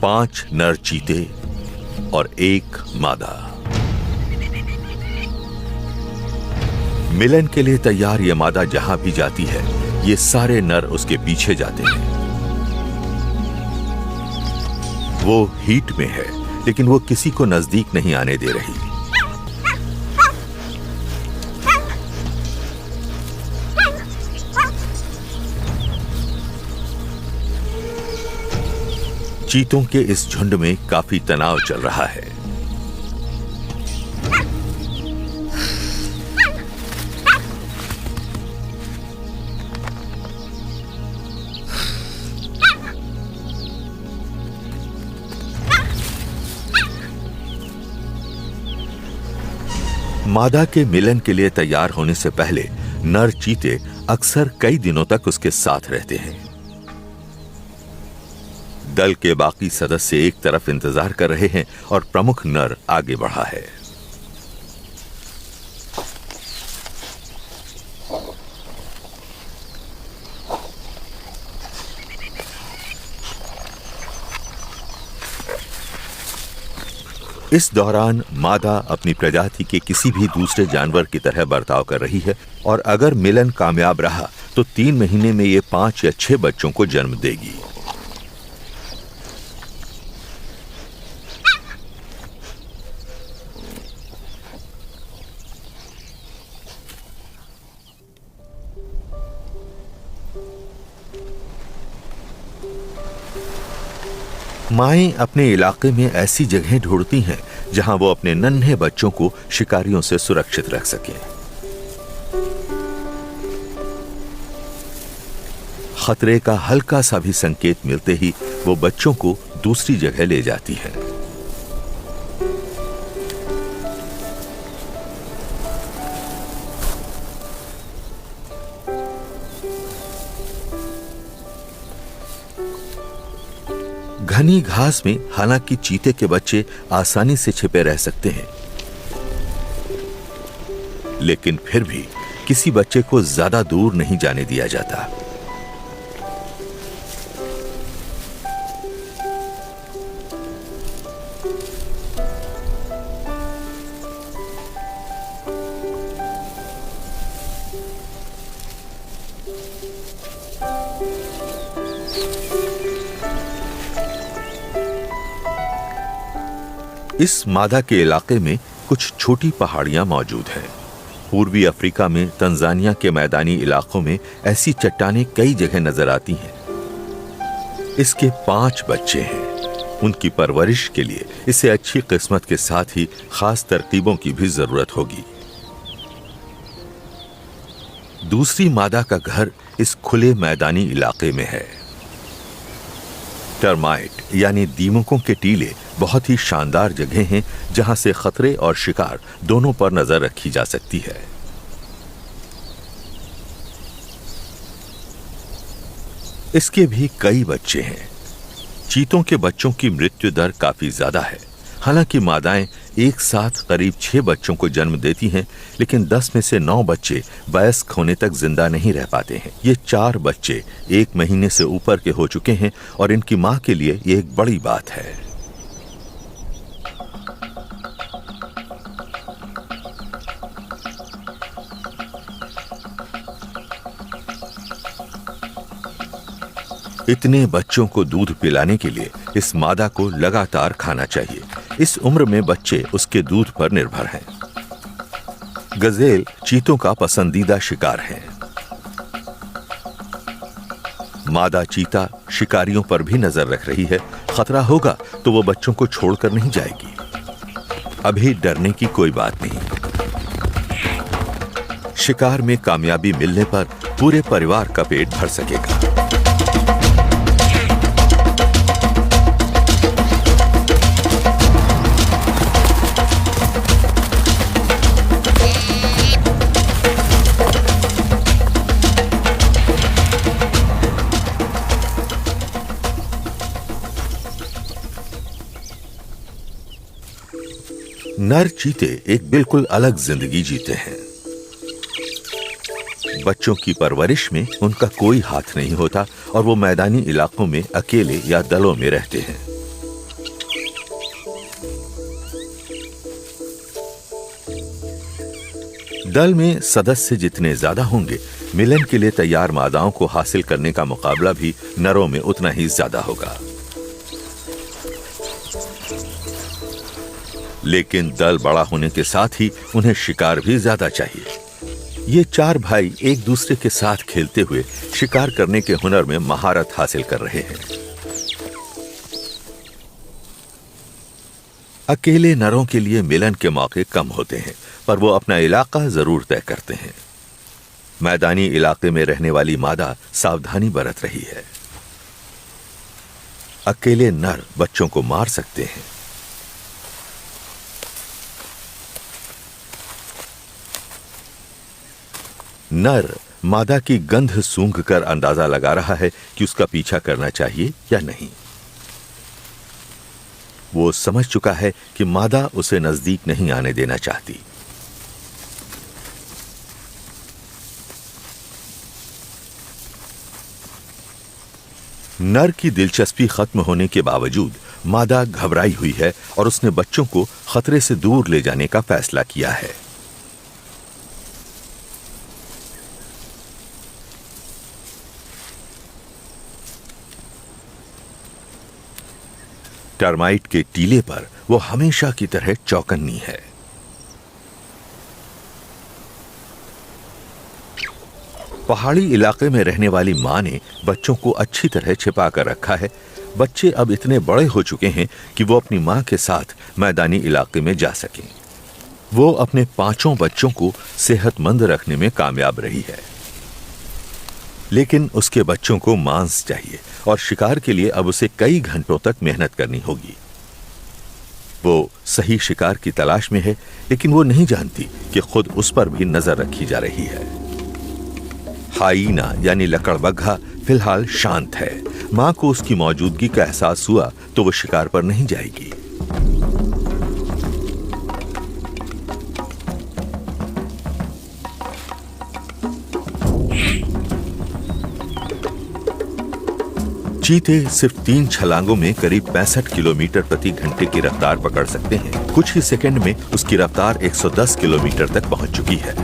5 नर चीते और 1 मादा। मिलन के लिए तैयार ये मादा जहां भी जाती है, ये सारे नर उसके पीछे जाते हैं। वो हीट में है, लेकिन वो किसी को नजदीक नहीं आने दे रही। चीतों के इस झुंड में काफी तनाव चल रहा है। मादा के मिलन के लिए तैयार होने से पहले नर चीते अक्सर कई दिनों तक उसके साथ रहते हैं। दल के बाकी सदस्य एक तरफ इंतजार कर रहे हैं और प्रमुख नर आगे बढ़ा है। इस दौरान मादा अपनी प्रजाति के किसी भी दूसरे जानवर की तरह बर्ताव कर रही है और अगर मिलन कामयाब रहा तो 3 महीने में ये 5 या 6 बच्चों को जन्म देगी। माएं अपने इलाके में ऐसी जगहें ढूंढती हैं जहां वो अपने नन्हे बच्चों को शिकारियों से सुरक्षित रख सकें। खतरे का हल्का सा भी संकेत मिलते ही वो बच्चों को दूसरी जगह ले जाती है। घनी घास में हालांकि चीते के बच्चे आसानी से छिपे रह सकते हैं, लेकिन फिर भी किसी बच्चे को ज्यादा दूर नहीं जाने दिया जाता। इस मादा के इलाके में कुछ छोटी पहाड़ियां मौजूद हैं। पूर्वी अफ्रीका में तंजानिया के मैदानी इलाकों में ऐसी चट्टानें कई जगह नजर आती हैं। इसके 5 बच्चे हैं। उनकी परवरिश के लिए इसे अच्छी किस्मत के साथ ही खास तरकीबों की भी जरूरत होगी। दूसरी मादा का घर इस खुले मैदानी इलाके में है। टर्माइट यानी दीमकों के टीले बहुत ही शानदार जगह हैं जहां से खतरे और शिकार दोनों पर नजर रखी जा सकती है। इसके भी कई बच्चे हैं। चीतों के बच्चों की मृत्यु दर काफी ज्यादा है। हालांकि मादाएं एक साथ करीब 6 बच्चों को जन्म देती हैं, लेकिन 10 में से 9 बच्चे वयस्क होने तक जिंदा नहीं रह पाते हैं। ये 4 बच्चे 1 महीने से ऊपर के हो चुके हैं और इनकी मां के लिए ये एक बड़ी बात है। इतने बच्चों को दूध पिलाने के लिए इस मादा को लगातार खाना चाहिए। इस उम्र में बच्चे उसके दूध पर निर्भर हैं। गजेल चीतों का पसंदीदा शिकार है। मादा चीता शिकारियों पर भी नजर रख रही है। खतरा होगा तो वो बच्चों को छोड़कर नहीं जाएगी। अभी डरने की कोई बात नहीं। शिकार में कामयाबी मिलने पर पूरे परिवार का पेट भर सकेगा। नर चीते एक बिल्कुल अलग जिंदगी जीते हैं। बच्चों की परवरिश में उनका कोई हाथ नहीं होता और वो मैदानी इलाकों में अकेले या दलों में रहते हैं। दल में सदस्य जितने ज्यादा होंगे, मिलन के लिए तैयार मादाओं को हासिल करने का मुकाबला भी नरों में उतना ही ज्यादा होगा। लेकिन दल बड़ा होने के साथ ही उन्हें शिकार भी ज्यादा चाहिए। ये 4 भाई एक दूसरे के साथ खेलते हुए शिकार करने के हुनर में महारत हासिल कर रहे हैं। अकेले नरों के लिए मिलन के मौके कम होते हैं, पर वो अपना इलाका जरूर तय करते हैं। मैदानी इलाके में रहने वाली मादा सावधानी बरत रही है। अकेले नर बच्चों को मार सकते हैं। नर मादा की गंध सूंघकर अंदाजा लगा रहा है कि उसका पीछा करना चाहिए या नहीं। वो समझ चुका है कि मादा उसे नजदीक नहीं आने देना चाहती। नर की दिलचस्पी खत्म होने के बावजूद मादा घबराई हुई है और उसने बच्चों को खतरे से दूर ले जाने का फैसला किया है। टर्माइट के टीले पर वो हमेशा की तरह चौकन्नी है। पहाड़ी इलाके में रहने वाली मां ने बच्चों को अच्छी तरह छिपा कर रखा है। बच्चे अब इतने बड़े हो चुके हैं कि वो अपनी मां के साथ मैदानी इलाके में जा सकें। वो अपने 5 बच्चों को सेहतमंद रखने में कामयाब रही है, लेकिन उसके बच्चों को मांस चाहिए और शिकार के लिए अब उसे कई घंटों तक मेहनत करनी होगी। वो सही शिकार की तलाश में है, लेकिन वो नहीं जानती कि खुद उस पर भी नजर रखी जा रही है। हाइना यानी लकड़बग्घा फिलहाल शांत है। मां को उसकी मौजूदगी का एहसास हुआ तो वो शिकार पर नहीं जाएगी। चीते सिर्फ 3 छलांगों में करीब 65 किलोमीटर प्रति घंटे की रफ्तार पकड़ सकते हैं। कुछ ही सेकंड में उसकी रफ्तार 110 किलोमीटर तक पहुंच चुकी है।